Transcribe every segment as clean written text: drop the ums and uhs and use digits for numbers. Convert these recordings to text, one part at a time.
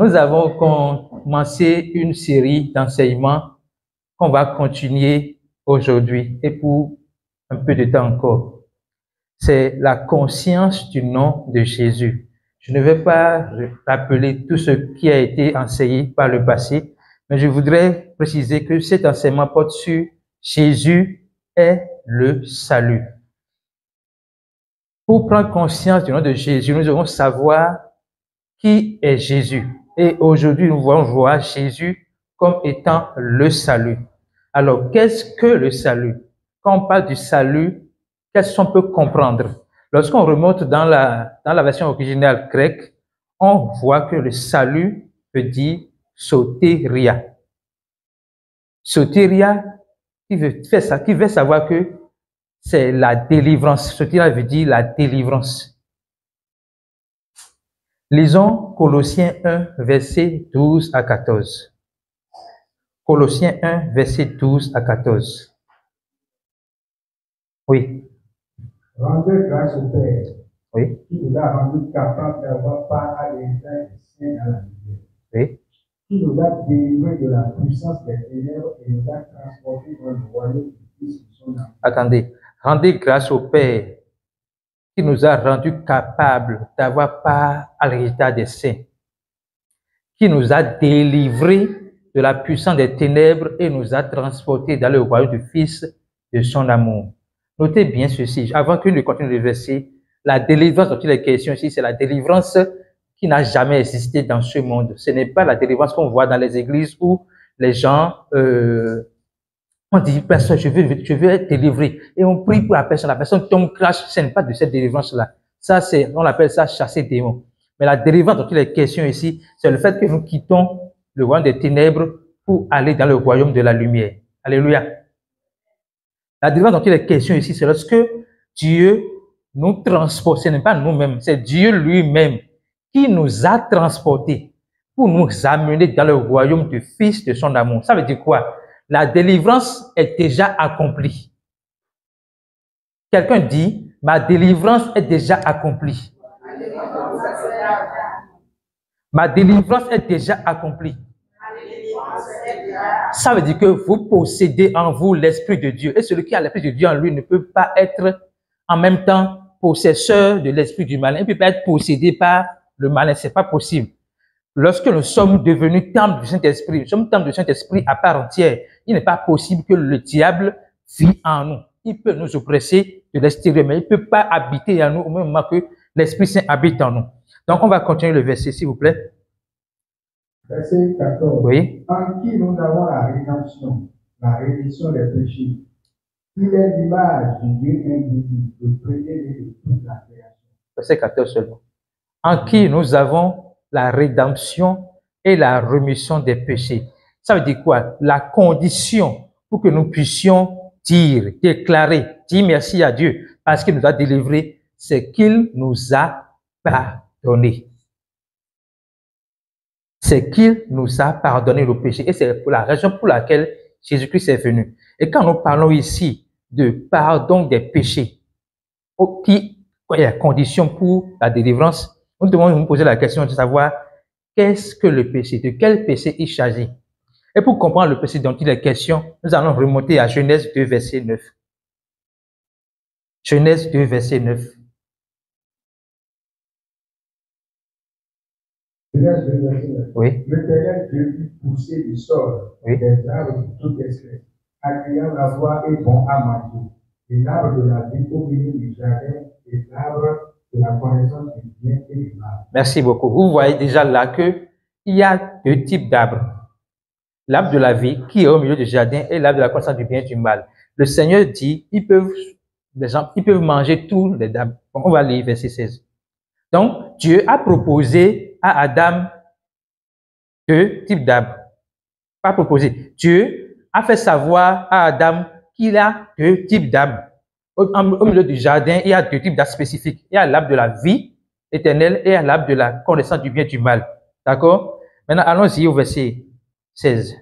Nous avons commencé une série d'enseignements qu'on va continuer aujourd'hui et pour un peu de temps encore. C'est la conscience du nom de Jésus. Je ne vais pas rappeler tout ce qui a été enseigné par le passé, mais je voudrais préciser que cet enseignement porte sur Jésus est le salut. Pour prendre conscience du nom de Jésus, nous devons savoir qui est Jésus. Et aujourd'hui, nous voulons voir Jésus comme étant le salut. Alors, qu'est-ce que le salut? Quand on parle du salut, qu'est-ce qu'on peut comprendre? Lorsqu'on remonte dans la version originale grecque, on voit que le salut veut dire sotéria. Sotéria, qui veut savoir que c'est la délivrance. Sotéria veut dire la délivrance. Lisons Colossiens 1, versets 12 à 14. Colossiens 1, versets 12 à 14. Oui. Rendez grâce au Père, Oui. qui nous a rendus capables d'avoir part à l'État des saints dans la lumière. Oui. Qui nous a délivrés de la puissance des ténèbres et nous a transportés dans le royaume du Fils de son amour. Attendez. Rendez grâce au Père qui nous a rendus capables d'avoir part à l'héritage des saints, qui nous a délivrés de la puissance des ténèbres et nous a transportés dans le royaume du Fils de son amour. Notez bien ceci, avant que nous continuions le verset, la délivrance dont il est question ici, c'est la délivrance qui n'a jamais existé dans ce monde. Ce n'est pas la délivrance qu'on voit dans les églises où les gens on dit, personne, je veux être délivré. Et on prie pour la personne tombe, crache, ce n'est pas de cette délivrance-là. Ça, on appelle ça chasser démons. Mais la délivrance dont il est question ici, c'est le fait que nous quittons le royaume des ténèbres pour aller dans le royaume de la lumière. Alléluia. La délivrance dont il est question ici, c'est lorsque Dieu nous transporte, ce n'est pas nous-mêmes, c'est Dieu lui-même qui nous a transportés pour nous amener dans le royaume du Fils de son amour. Ça veut dire quoi? La délivrance est déjà accomplie. Quelqu'un dit, ma délivrance est déjà accomplie. Ma délivrance est déjà accomplie. Ça veut dire que vous possédez en vous l'Esprit de Dieu. Et celui qui a l'Esprit de Dieu en lui ne peut pas être en même temps possesseur de l'Esprit du malin. Il ne peut pas être possédé par le malin. Ce n'est pas possible. Lorsque nous sommes devenus temple du Saint-Esprit, nous sommes temple du Saint-Esprit à part entière, il n'est pas possible que le diable vit en nous. Il peut nous oppresser de l'extérieur, mais il ne peut pas habiter en nous au même moment que l'Esprit Saint habite en nous. Donc, on va continuer le verset, s'il vous plaît. Verset 14. Oui. En qui nous avons la rédemption, la rémission des péchés. Il est l'image du Dieu invisible, le premier de toute la création. Verset 14 seulement. En qui nous avons la rédemption et la rémission des péchés. Ça veut dire quoi? La condition pour que nous puissions dire, déclarer, dire merci à Dieu parce qu'il nous a délivrés, c'est qu'il nous a pardonné. C'est qu'il nous a pardonné nos péchés. Et c'est pour la raison pour laquelle Jésus-Christ est venu. Et quand nous parlons ici de pardon des péchés, qui est la condition pour la délivrance, nous devons nous poser la question de savoir qu'est-ce que le péché, de quel péché il s'agit. Et pour comprendre le péché dont il est question, nous allons remonter à Genèse 2, verset 9. Genèse 2, verset 9. Genèse 2, verset 9. Oui. L'Éternel Dieu fit pousser du sol des arbres de toute espèce, agréables à voir et bon à manger, et l'arbre de la vie au milieu du jardin, et l'arbre de la connaissance du bien et du mal. Merci beaucoup. Vous voyez déjà là qu'il y a deux types d'arbres. L'arbre de la vie qui est au milieu du jardin et l'arbre de la connaissance du bien et du mal. Le Seigneur dit, les gens peuvent manger tous les arbres. On va lire verset 16. Donc, Dieu a proposé à Adam deux types d'arbres. Pas proposé. Dieu a fait savoir à Adam qu'il a deux types d'arbres. Au milieu du jardin, il y a deux types d'arbres spécifiques. Il y a l'arbre de la vie éternelle et l'arbre de la connaissance du bien et du mal. D'accord? Maintenant, allons-y au verset 16.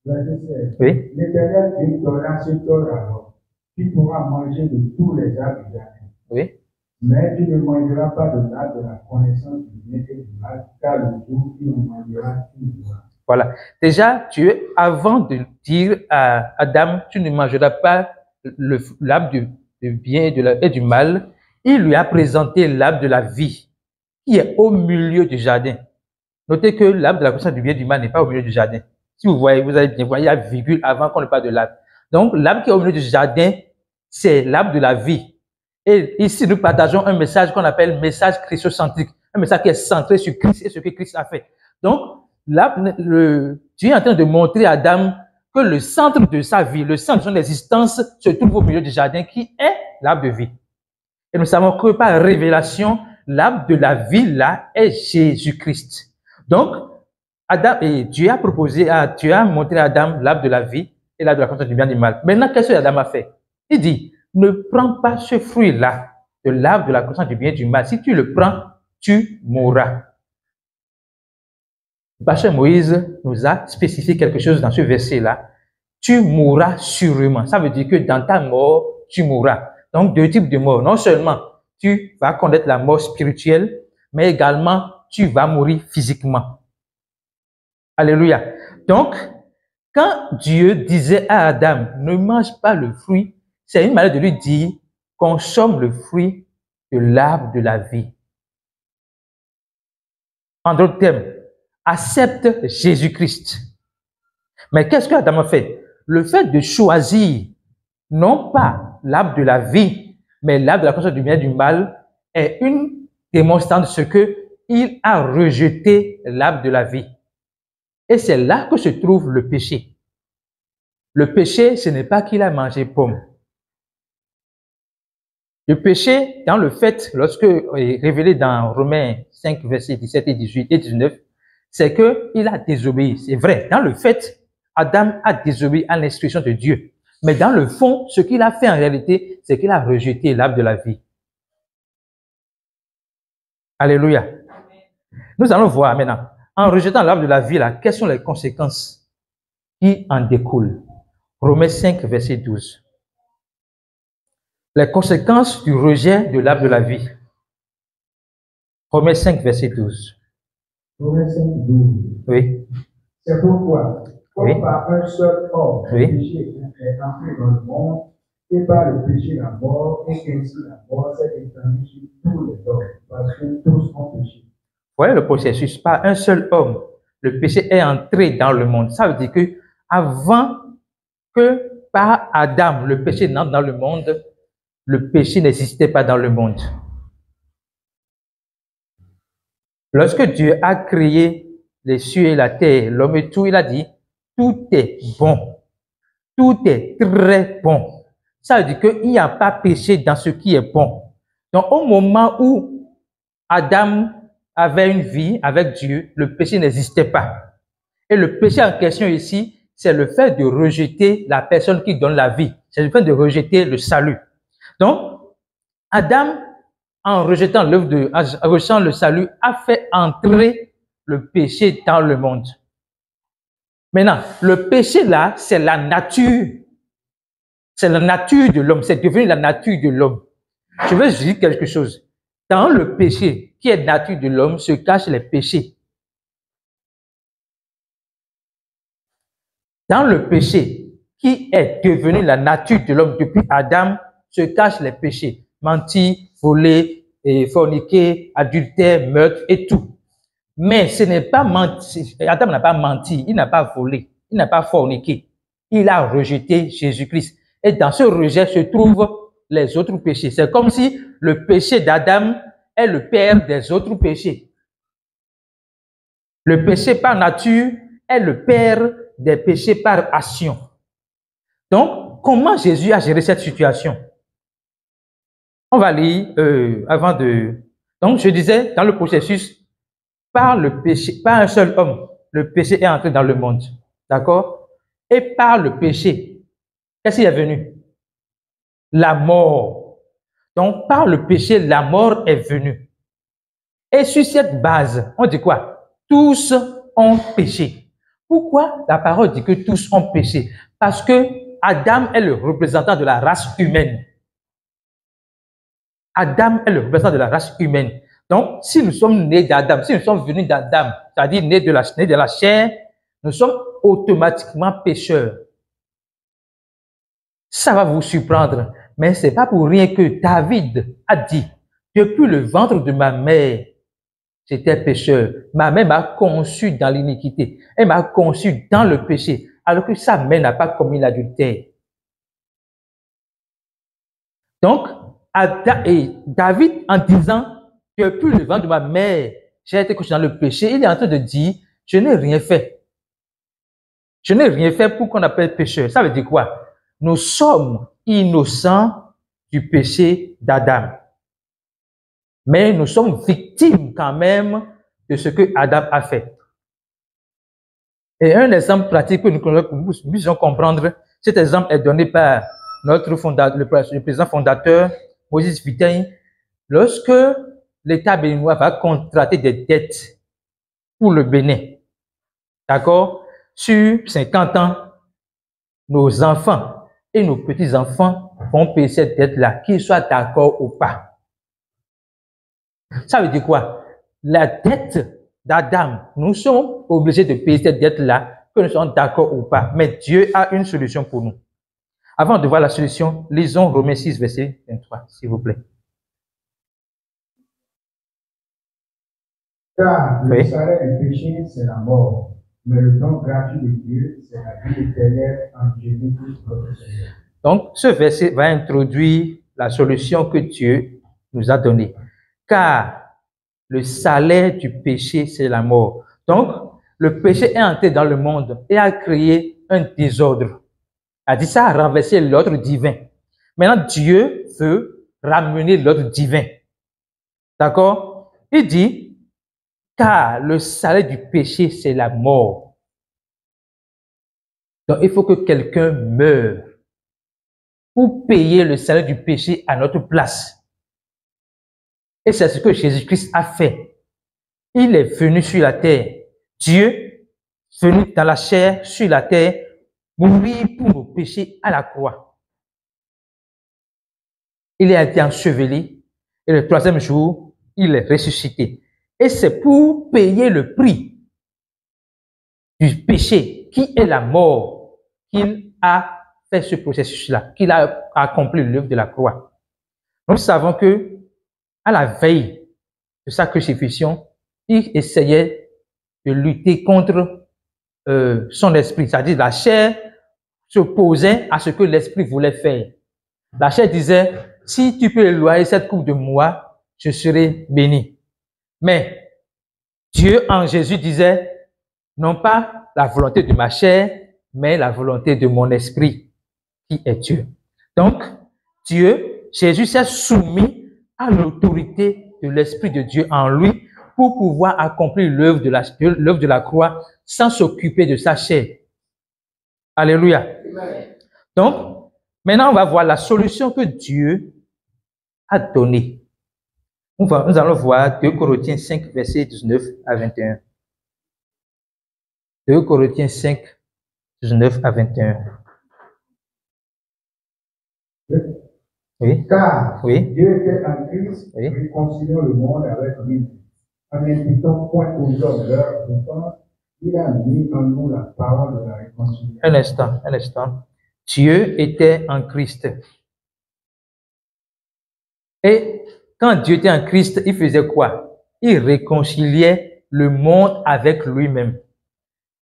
Verset 16. Oui. L'Éternel Dieu donna ce tort à l'homme, qui pourra manger de tous les arbres du jardin. Oui. Mais tu ne mangeras pas de l'arbre de la connaissance du bien et du mal, car le jour où tu en mangeras, tu mourras. Voilà. Déjà, avant de dire à Adam, tu ne mangeras pas l'arbre du bien et du mal, il lui a présenté l'arbre de la vie, qui est au milieu du jardin. Notez que l'arbre de la connaissance du bien et du mal n'est pas au milieu du jardin. Si vous voyez, vous allez bien voir, il y a virgule avant qu'on ne parle de l'arbre. Donc, l'arbre qui est au milieu du jardin, c'est l'arbre de la vie. Et ici, nous partageons un message qu'on appelle message christocentrique, un message qui est centré sur Christ et ce que Christ a fait. Donc, là, Dieu est en train de montrer à Adam que le centre de sa vie, le centre de son existence se trouve au milieu du jardin qui est l'arbre de vie. Et nous savons que par révélation, l'arbre de la vie là est Jésus-Christ. Donc, Dieu a montré à Adam l'arbre de la vie et l'arbre de la connaissance du bien et du mal. Maintenant, qu'est-ce que Adam a fait? Il dit, ne prends pas ce fruit-là de l'arbre de la connaissance du bien et du mal. Si tu le prends, tu mourras. Le pasteur Moïse nous a spécifié quelque chose dans ce verset-là. Tu mourras sûrement. Ça veut dire que dans ta mort, tu mourras. Donc, deux types de morts. Non seulement tu vas connaître la mort spirituelle, mais également tu vas mourir physiquement. Alléluia. Donc, quand Dieu disait à Adam, ne mange pas le fruit, c'est une manière de lui dire, consomme le fruit de l'arbre de la vie. En d'autres termes, accepte Jésus-Christ. Mais qu'est-ce que Adam a fait? Le fait de choisir, non pas l'arbre de la vie, mais l'arbre de la connaissance du bien et du mal, est une démonstration de ce qu'il a rejeté l'arbre de la vie. Et c'est là que se trouve le péché. Le péché, ce n'est pas qu'il a mangé pomme. Le péché, dans le fait, lorsque révélé dans Romains 5, versets 17 et 18 et 19, c'est qu'il a désobéi. C'est vrai, dans le fait, Adam a désobéi à l'instruction de Dieu. Mais dans le fond, ce qu'il a fait en réalité, c'est qu'il a rejeté l'arbre de la vie. Alléluia. Nous allons voir maintenant, en rejetant l'arbre de la vie, là, quelles sont les conséquences qui en découlent. Romains 5, verset 12. Les conséquences du rejet de l'arbre de la vie. Romains 5, verset 12. Romains 5, 12. Oui. C'est pourquoi, comme Oui. par un seul homme, Oui. le péché est entré dans le monde, et par le péché la mort, et qu'ainsi la mort s'est étendue sur tous les hommes, parce que tous ont péché. Vous voyez le processus, par un seul homme, le péché est entré dans le monde. Ça veut dire que avant que par Adam, le péché n'entre dans le monde, le péché n'existait pas dans le monde. Lorsque Dieu a créé les cieux et la terre, l'homme et tout, il a dit, tout est bon. Tout est très bon. Ça veut dire qu'il n'y a pas péché dans ce qui est bon. Donc, au moment où Adam avait une vie avec Dieu, le péché n'existait pas. Et le péché en question ici, c'est le fait de rejeter la personne qui donne la vie. C'est le fait de rejeter le salut. Donc, Adam, en rejetant le salut, a fait entrer le péché dans le monde. Maintenant, le péché là, c'est la nature. C'est la nature de l'homme. C'est devenu la nature de l'homme. Je veux dire quelque chose. Dans le péché, qui est nature de l'homme, se cachent les péchés. Dans le péché, qui est devenu la nature de l'homme depuis Adam, se cachent les péchés. Mentir, voler, forniquer, adultère, meurtre et tout. Mais ce n'est pas menti. Adam n'a pas menti, il n'a pas volé, il n'a pas forniqué. Il a rejeté Jésus-Christ. Et dans ce rejet se trouvent les autres péchés. C'est comme si le péché d'Adam est le père des autres péchés. Le péché par nature est le père des péchés par action. Donc, comment Jésus a géré cette situation? On va lire avant de... Donc, je disais, dans le processus, par le péché, par un seul homme, le péché est entré dans le monde. D'accord? Et par le péché, qu'est-ce qui est venu? La mort. Donc, par le péché, la mort est venue. Et sur cette base, on dit quoi? Tous ont péché. Pourquoi la parole dit que tous ont péché? Parce que Adam est le représentant de la race humaine. Adam est le représentant de la race humaine. Donc, si nous sommes nés d'Adam, si nous sommes venus d'Adam, c'est-à-dire nés de la chair, nous sommes automatiquement pécheurs. Ça va vous surprendre, mais c'est pas pour rien que David a dit, depuis le ventre de ma mère, j'étais pécheur. Ma mère m'a conçu dans l'iniquité. Elle m'a conçu dans le péché, alors que sa mère n'a pas commis l'adultère. Donc, David, en disant, depuis le ventre de ma mère, j'ai été conçu dans le péché, il est en train de dire, je n'ai rien fait. Je n'ai rien fait pour qu'on appelle pécheur. Ça veut dire quoi? Nous sommes innocents du péché d'Adam. Mais nous sommes victimes quand même de ce que Adam a fait. Et un exemple pratique que nous puissions comprendre, cet exemple est donné par notre le président fondateur, Moïse Vitain, lorsque l'État béninois va contracter des dettes pour le Bénin. D'accord? Sur 50 ans, nos enfants et nos petits-enfants vont payer cette dette-là, qu'ils soient d'accord ou pas. Ça veut dire quoi? La dette d'Adam, nous sommes obligés de payer cette dette-là, que nous soyons d'accord ou pas. Mais Dieu a une solution pour nous. Avant de voir la solution, lisons Romains 6, verset 23, s'il vous plaît. Car le salaire du péché, c'est la mort, mais le don gratuit de Dieu, c'est la vie éternelle en Jésus-Christ notre Seigneur. Donc, ce verset va introduire la solution que Dieu nous a donnée. Car le salaire du péché, c'est la mort. Donc, le péché est entré dans le monde et a créé un désordre. A dit ça a renversé l'ordre divin. Maintenant, Dieu veut ramener l'ordre divin. D'accord? Il dit, car le salaire du péché, c'est la mort. Donc, il faut que quelqu'un meure pour payer le salaire du péché à notre place. Et c'est ce que Jésus-Christ a fait. Il est venu sur la terre. Dieu, venu dans la chair, sur la terre, mourir pour nos péchés à la croix. Il a été enseveli et le troisième jour, il est ressuscité. Et c'est pour payer le prix du péché, qui est la mort, qu'il a fait ce processus-là, qu'il a accompli l'œuvre de la croix. Nous savons que à la veille de sa crucifixion, il essayait de lutter contre son esprit, c'est-à-dire la chair s'opposait à ce que l'esprit voulait faire. La chair disait, si tu peux éloigner cette coupe de moi, je serai béni. Mais Dieu en Jésus disait, non pas la volonté de ma chair, mais la volonté de mon esprit, qui est Dieu. Donc, Jésus s'est soumis à l'autorité de l'Esprit de Dieu en lui pour pouvoir accomplir l'œuvre de la croix sans s'occuper de sa chair. Alléluia. Donc, maintenant, on va voir la solution que Dieu a donnée. Nous allons voir 2 Corinthiens 5, versets 19 à 21. 2 Corinthiens 5, 19 à 21. Oui. Car oui. Dieu était en Christ, oui. réconciliant le monde avec lui. En n'imputant point aux hommes leur offense, il a mis en nous la parole de la réconciliation. Un instant. Dieu était en Christ. Et quand Dieu était en Christ, il faisait quoi? Il réconciliait le monde avec lui-même.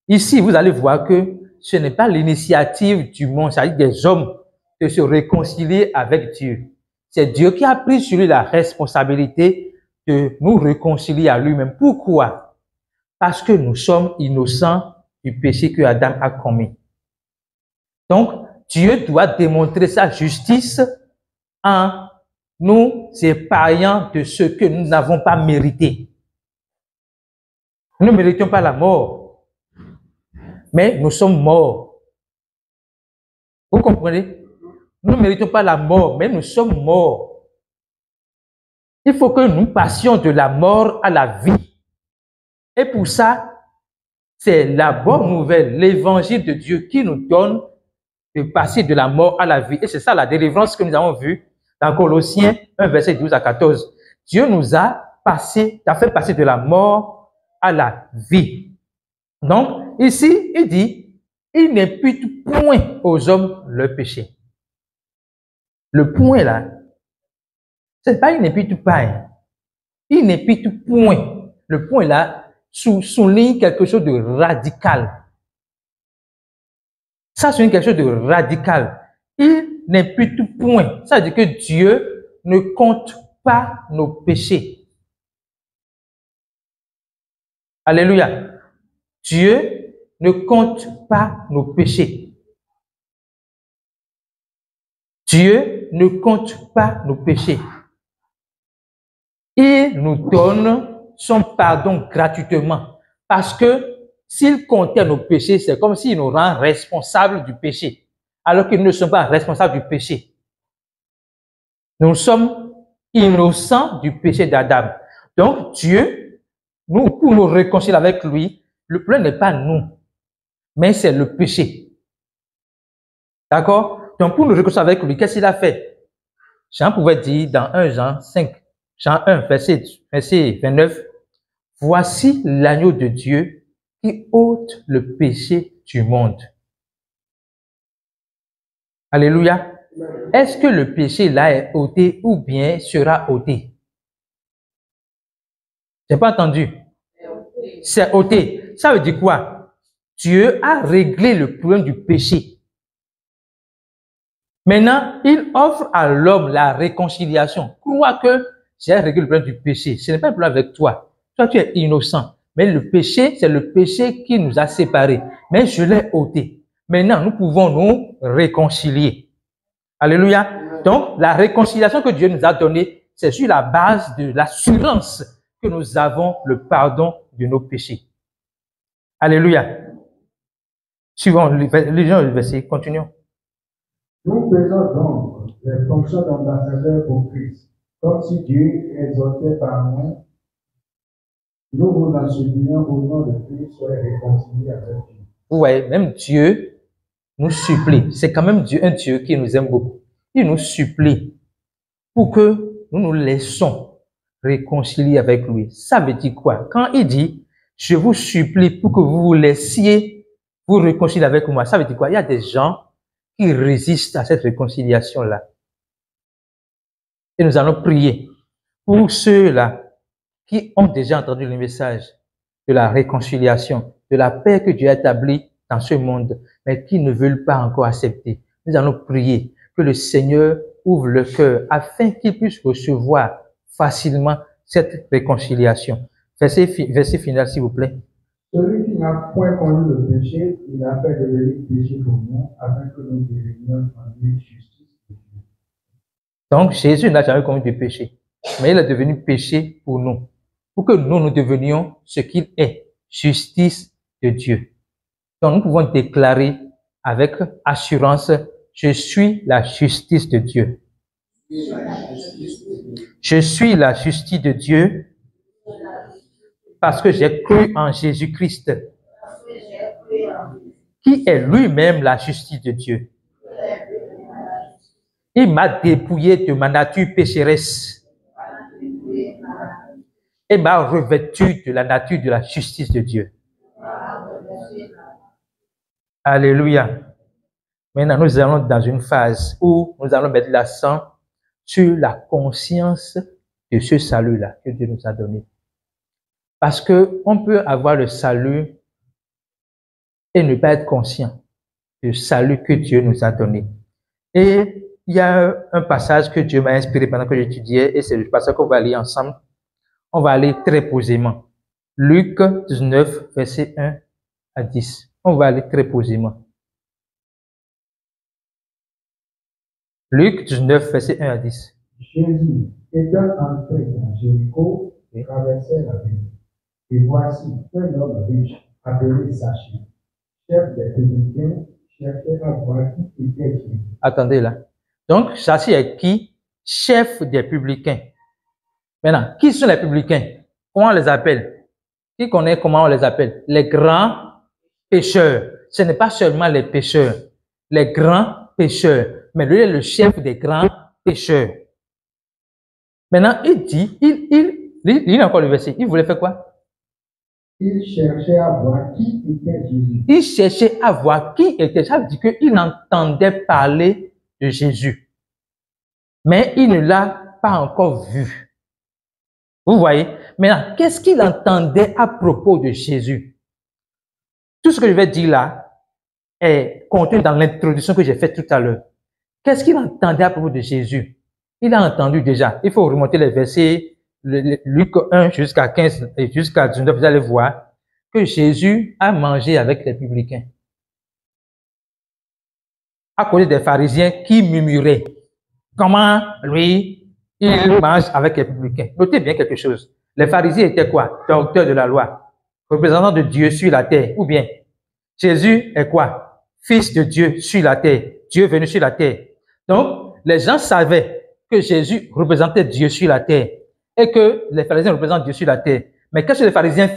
Ici, vous allez voir que ce n'est pas l'initiative du monde, c'est-à-dire des hommes, de se réconcilier avec Dieu. C'est Dieu qui a pris sur lui la responsabilité de nous réconcilier à lui-même. Pourquoi? Parce que nous sommes innocents du péché que Adam a commis. Donc, Dieu doit démontrer sa justice en nous épargnant de ce que nous n'avons pas mérité. Nous ne méritons pas la mort, mais nous sommes morts. Vous comprenez? Nous ne méritons pas la mort, mais nous sommes morts. Il faut que nous passions de la mort à la vie. Et pour ça, c'est la bonne nouvelle, l'évangile de Dieu qui nous donne de passer de la mort à la vie. Et c'est ça la délivrance que nous avons vue Dans Colossiens 1, verset 12 à 14, Dieu nous a fait passer de la mort à la vie. Donc, ici, il dit, il n'impute point aux hommes le péché. Le point là, c'est pas il n'impute pas. Hein. Il n'impute point. Le point là souligne quelque chose de radical. Ça souligne quelque chose de radical. Il n'impute point. Ça veut dire que Dieu ne compte pas nos péchés. Alléluia. Dieu ne compte pas nos péchés. Dieu ne compte pas nos péchés. Il nous donne son pardon gratuitement. Parce que s'il comptait nos péchés, c'est comme s'il nous rend responsables du péché. Alors que nous ne sommes pas responsables du péché. Nous sommes innocents du péché d'Adam. Donc Dieu, pour nous réconcilier avec lui, le problème n'est pas nous, mais c'est le péché. D'accord? Donc pour nous réconcilier avec lui, qu'est-ce qu'il a fait? Jean pouvait dire dans 1 Jean 5, Jean 1, verset 29, « Voici l'agneau de Dieu qui ôte le péché du monde. » Alléluia. Est-ce que le péché là est ôté ou bien sera ôté? J'ai pas entendu. C'est ôté. Ça veut dire quoi? Dieu a réglé le problème du péché. Maintenant, il offre à l'homme la réconciliation. Crois que j'ai réglé le problème du péché. Ce n'est pas un problème avec toi. Toi, tu es innocent. Mais le péché, c'est le péché qui nous a séparés. Mais je l'ai ôté. Maintenant, nous pouvons nous réconcilier. Alléluia. Donc, la réconciliation que Dieu nous a donnée, c'est sur la base de l'assurance que nous avons le pardon de nos péchés. Alléluia. Suivons le verset, continuons. Nous faisons donc les fonctions d'ambassadeurs pour Christ, comme si Dieu exhortait par nous. Nous vous en supplions au nom de Christ, soyez réconciliés avec Dieu. Ouais, même Dieu nous supplie. C'est quand même Dieu, un Dieu qui nous aime beaucoup. Il nous supplie pour que nous nous laissons réconcilier avec lui. Ça veut dire quoi? Quand il dit, je vous supplie pour que vous vous laissiez vous réconcilier avec moi, ça veut dire quoi? Il y a des gens qui résistent à cette réconciliation-là. Et nous allons prier pour ceux-là qui ont déjà entendu le message de la réconciliation, de la paix que Dieu a établie dans ce monde, mais qui ne veulent pas encore accepter. Nous allons prier que le Seigneur ouvre le cœur afin qu'ils puissent recevoir facilement cette réconciliation. Verset final, s'il vous plaît. Celui qui n'a point connu le péché, il a fait devenir péché pour nous, afin que nous devenions en lui justice de Dieu. Donc, Jésus n'a jamais commis de péché, mais il est devenu péché pour nous, pour que nous devenions ce qu'il est, justice de Dieu. Donc, nous pouvons déclarer avec assurance, je suis la justice de Dieu. Je suis la justice de Dieu parce que j'ai cru en Jésus-Christ, qui est lui-même la justice de Dieu. Il m'a dépouillé de ma nature pécheresse et m'a revêtu de la nature de la justice de Dieu. Alléluia. Maintenant, nous allons dans une phase où nous allons mettre l'accent sur la conscience de ce salut-là que Dieu nous a donné. Parce que on peut avoir le salut et ne pas être conscient du salut que Dieu nous a donné. Et il y a un passage que Dieu m'a inspiré pendant que j'étudiais, et c'est le passage qu'on va lire ensemble. On va aller très posément. Luc 19, verset 1 à 10. On va aller très posément. Luc 19, verset 1 à 10. Jésus, étant entré dans Jéricho, traversait la ville. Et voici un homme riche, appelé Zachée, chef des publicains, cherchait à voir qui était Jésus. Attendez là. Donc, Zachée est qui? Chef des publicains. Maintenant, qui sont les publicains? Comment on les appelle? Qui connaît comment on les appelle? Les grands pécheurs. Ce n'est pas seulement les pécheurs, les grands pécheurs, mais lui est le chef des grands pécheurs. Maintenant, il dit, il a encore le verset. Il voulait faire quoi? Il cherchait à voir qui était Jésus. Il cherchait à voir qui était. Ça veut dire qu'il entendait parler de Jésus. Mais il ne l'a pas encore vu. Vous voyez? Maintenant, qu'est-ce qu'il entendait à propos de Jésus? Tout ce que je vais dire là est contenu dans l'introduction que j'ai faite tout à l'heure. Qu'est-ce qu'il entendait à propos de Jésus? Il a entendu déjà. Il faut remonter les versets, Luc 1 jusqu'à 15 et jusqu'à 19. Vous allez voir que Jésus a mangé avec les publicains. À côté des pharisiens qui murmuraient. Comment, lui, il mange avec les publicains? Notez bien quelque chose. Les pharisiens étaient quoi? Docteurs de la loi, représentants de Dieu sur la terre. Ou bien, Jésus est quoi? Fils de Dieu sur la terre. Dieu venu sur la terre. Donc, les gens savaient que Jésus représentait Dieu sur la terre et que les pharisiens représentent Dieu sur la terre. Mais qu'est-ce que les pharisiens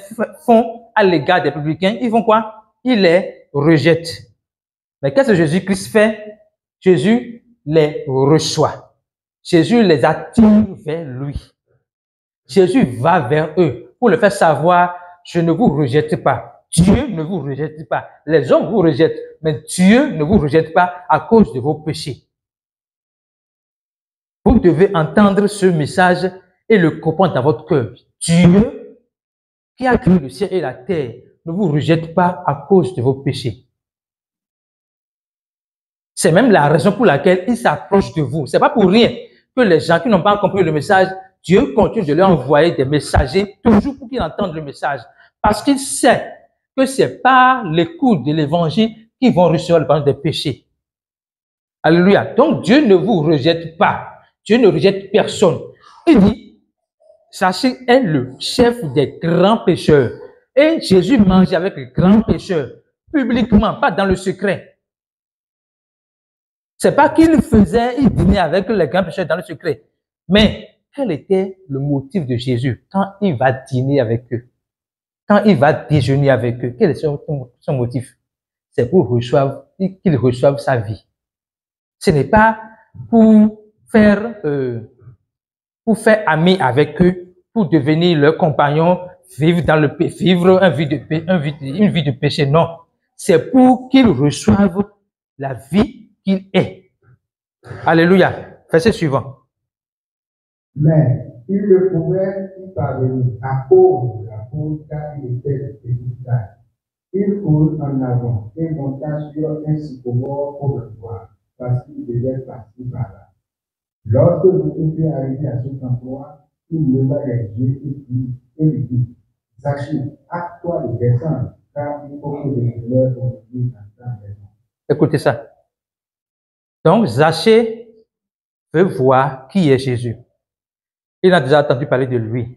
font à l'égard des publicains? Ils font quoi? Ils les rejettent. Mais qu'est-ce que Jésus-Christ fait? Jésus les reçoit. Jésus les attire vers lui. Jésus va vers eux pour le faire savoir, je ne vous rejette pas. Dieu ne vous rejette pas. Les hommes vous rejettent, mais Dieu ne vous rejette pas à cause de vos péchés. Vous devez entendre ce message et le comprendre dans votre cœur. Dieu, qui a créé le ciel et la terre, ne vous rejette pas à cause de vos péchés. C'est même la raison pour laquelle il s'approche de vous. C'est pas pour rien que les gens qui n'ont pas compris le message, Dieu continue de leur envoyer des messagers toujours pour qu'ils entendent le message. Parce qu'il sait que c'est par l'écoute de l'évangile qu'ils vont recevoir le pardon des péchés. Alléluia. Donc Dieu ne vous rejette pas. Dieu ne rejette personne. Il dit, sachez, est le chef des grands pécheurs. Et Jésus mangeait avec les grands pécheurs, publiquement, pas dans le secret. C'est pas qu'il faisait, il dînait avec les grands pécheurs dans le secret. Mais quel était le motif de Jésus quand il va dîner avec eux? Quand il va déjeuner avec eux, quel est son motif? C'est pour qu'ils reçoivent sa vie. Ce n'est pas pour faire ami avec eux, pour devenir leur compagnon, vivre une vie de péché. Non. C'est pour qu'ils reçoivent la vie qu'il est. Alléluia. Verset suivant. Mais il ne pouvait y parvenir à cause de la faute car il était de petite taille. Il courut en avant et monta sur un sycomore pour le voir, parce qu'il devait passer par là. Lorsque nous étions arrivés à cet endroit, il leva les yeux et lui dit, Zachée, hâte-toi de descendre, car il faut que les douleurs soient mises dans ta maison. Écoutez ça. Donc, Zachée veut voir qui est Jésus. Il a déjà entendu parler de lui.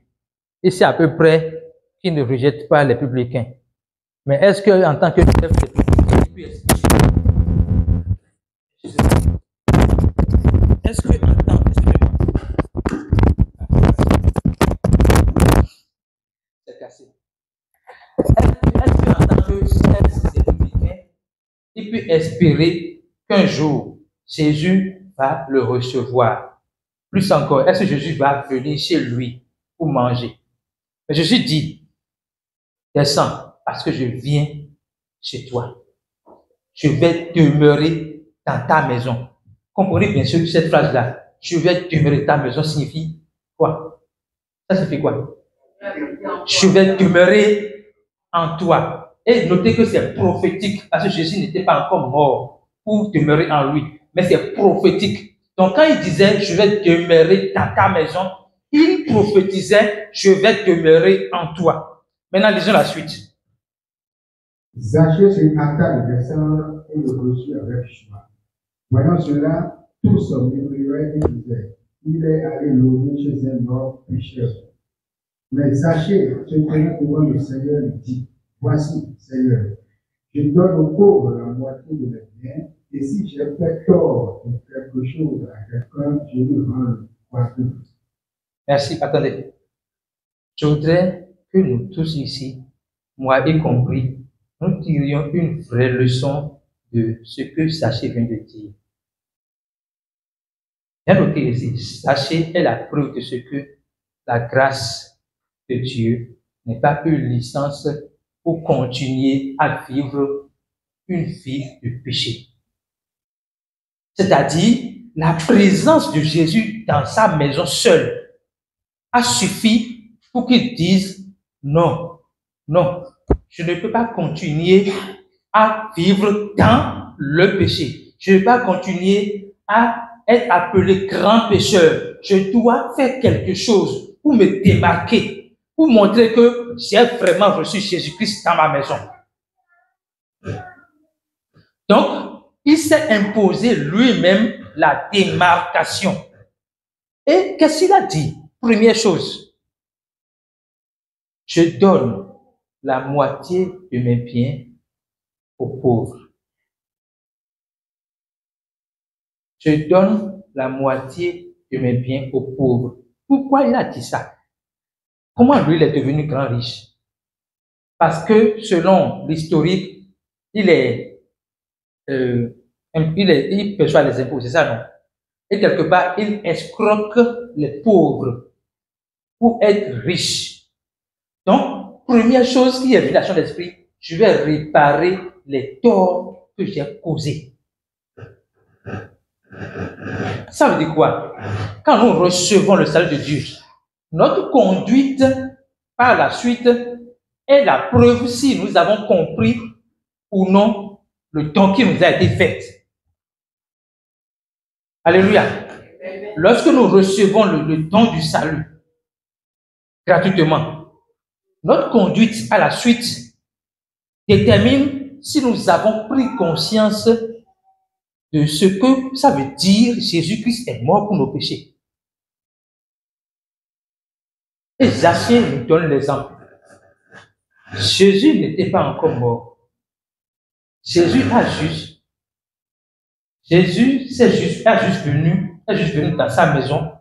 Il sait à peu près qu'il ne rejette pas les publicains. Mais est-ce qu'en tant que chef des publicains, il peut expliquer? Est-ce que en tant que... C'est cassé. Est-ce qu'en tant que chef des publicains, il peut espérer qu'un jour, Jésus va le recevoir? Plus encore, est-ce que Jésus va venir chez lui pour manger? Mais Jésus dit, descends, parce que je viens chez toi. Je vais demeurer dans ta maison. Comprenez bien sûr cette phrase-là. Je vais demeurer dans ta maison signifie quoi? Ça signifie quoi? Je vais demeurer en toi. Et notez que c'est prophétique, parce que Jésus n'était pas encore mort pour demeurer en lui. Mais c'est prophétique. Donc quand il disait, je vais demeurer dans ta maison, il prophétisait, je vais demeurer en toi. Maintenant, lisons la suite. Zachée se hâta de descendre et le reçut avec joie. Voyant cela, tous se murmuraient et disaient, il est allé loger chez un homme pécheur. Mais Zachée, se tenant devant le Seigneur, lui dit, voici, Seigneur, je donne aux pauvres la moitié de mes biens, et si j'ai fait tort de quelque chose à quelqu'un, je lui rends le quadruple. Merci, attendez. Je voudrais que nous tous ici, moi y compris, nous tirions une vraie leçon de ce que Zachée vient de dire. Bien noté ici, Zaché est la preuve de ce que la grâce de Dieu n'est pas une licence pour continuer à vivre une vie de péché. C'est-à-dire, la présence de Jésus dans sa maison seule a suffi pour qu'il dise non, non, je ne peux pas continuer à vivre dans le péché. Je ne peux pas continuer à être appelé grand pécheur. Je dois faire quelque chose pour me démarquer, pour montrer que j'ai vraiment reçu Jésus-Christ dans ma maison. Donc, il s'est imposé lui-même la démarcation. Et qu'est-ce qu'il a dit? Première chose, je donne la moitié de mes biens aux pauvres. Je donne la moitié de mes biens aux pauvres. Pourquoi il a dit ça? Comment lui, il est devenu grand riche? Parce que selon l'historique, il perçoit les impôts, c'est ça, non? Et quelque part, il escroque les pauvres pour être riche. Donc, première chose qui est venue à son esprit, je vais réparer les torts que j'ai causés. Ça veut dire quoi? Quand nous recevons le salut de Dieu, notre conduite par la suite est la preuve si nous avons compris ou non le don qui nous a été fait. Alléluia. Lorsque nous recevons le don du salut gratuitement, notre conduite à la suite détermine si nous avons pris conscience de ce que ça veut dire Jésus-Christ est mort pour nos péchés. Et Zaché nous donne l'exemple. Jésus n'était pas encore mort. Jésus est juste venu dans sa maison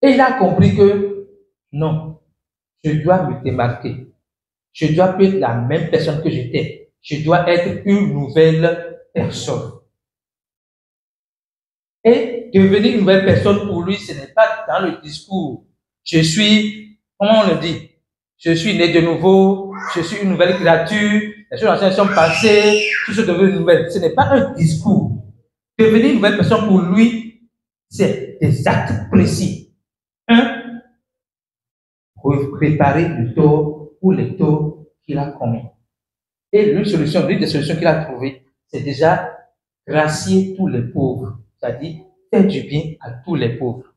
et il a compris que non, je dois me démarquer. Je dois plus être la même personne que j'étais. Je dois être une nouvelle personne. Et devenir une nouvelle personne pour lui, ce n'est pas dans le discours. Je suis, comment on le dit? Je suis né de nouveau, je suis une nouvelle créature, les choses anciennes sont passées, je suis devenu nouvelle. Ce n'est pas un discours. Devenir une nouvelle personne pour lui, c'est des actes précis. Un, réparer le tort ou les torts qu'il a commis. Et l'une des solutions qu'il a trouvées, c'est déjà gracier tous les pauvres, c'est-à-dire faire du bien à tous les pauvres.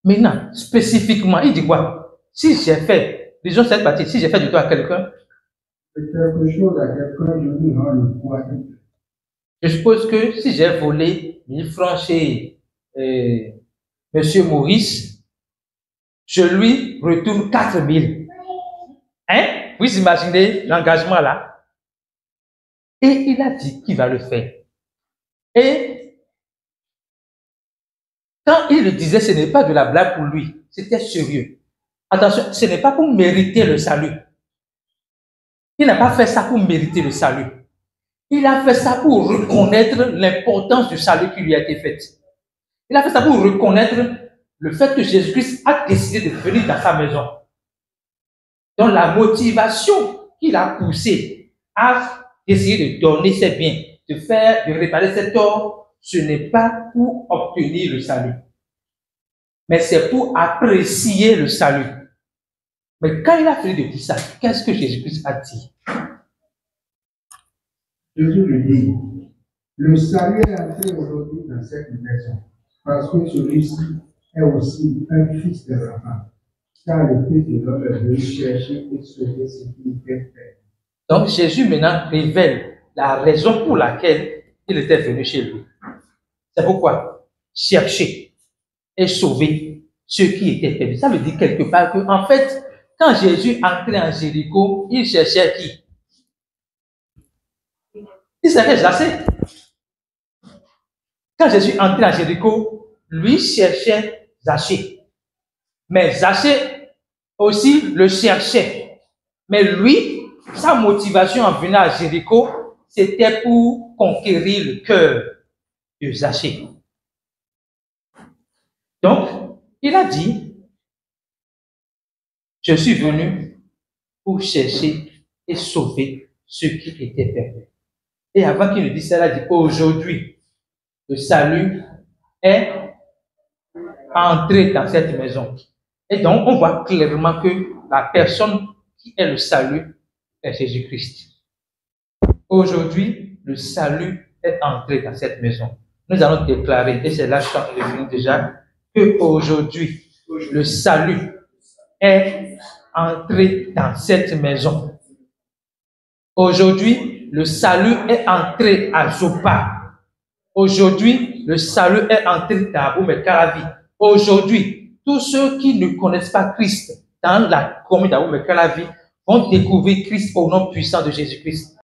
Maintenant, spécifiquement, il dit quoi? Si j'ai fait, disons cette partie, si j'ai fait du tort à quelqu'un, je suppose que si j'ai volé 1000 francs chez Monsieur Maurice, je lui retourne 4000. Hein? Vous imaginez l'engagement là? Et il a dit qu'il va le faire. Et quand il le disait, ce n'est pas de la blague pour lui, c'était sérieux. Attention, ce n'est pas pour mériter le salut. Il n'a pas fait ça pour mériter le salut. Il a fait ça pour reconnaître l'importance du salut qui lui a été fait. Il a fait ça pour reconnaître le fait que Jésus-Christ a décidé de venir dans sa maison. Donc la motivation qui l'a poussé à essayer de donner ses biens, de réparer ses torts, ce n'est pas pour obtenir le salut, mais c'est pour apprécier le salut. Mais quand il a fini de dire ça, qu'est-ce que Jésus-Christ a dit? Jésus lui dit, le salut est entré aujourd'hui dans cette maison, parce que celui-ci est aussi un fils d'Abraham, car le Fils de l'homme est venu chercher et sauver ce qui était fait. Donc Jésus maintenant révèle la raison pour laquelle il était venu chez lui. C'est pourquoi chercher et sauver ceux qui étaient perdus. Ça veut dire quelque part que, en fait, quand Jésus entrait en Jéricho, il cherchait qui? Il cherchait Zaché. Quand Jésus entrait en Jéricho, lui cherchait Zaché. Mais Zaché aussi le cherchait. Mais lui, sa motivation en venant à Jéricho, c'était pour conquérir le cœur de Zaché. Donc, il a dit, je suis venu pour chercher et sauver ceux qui étaient perdus. Et avant qu'il ne dise cela, il dit, aujourd'hui, le salut est entré dans cette maison. Et donc, on voit clairement que la personne qui est le salut est Jésus-Christ. Aujourd'hui, le salut est entré dans cette maison. Nous allons déclarer, et c'est là que je suis en train de finir déjà, que aujourd'hui, le salut est entré dans cette maison. Aujourd'hui, le salut est entré à Zopa. Aujourd'hui, le salut est entré dans Abou-Mekalavi. Aujourd'hui, tous ceux qui ne connaissent pas Christ dans la commune d'Abou-Mekalavi vont découvrir Christ au nom puissant de Jésus-Christ.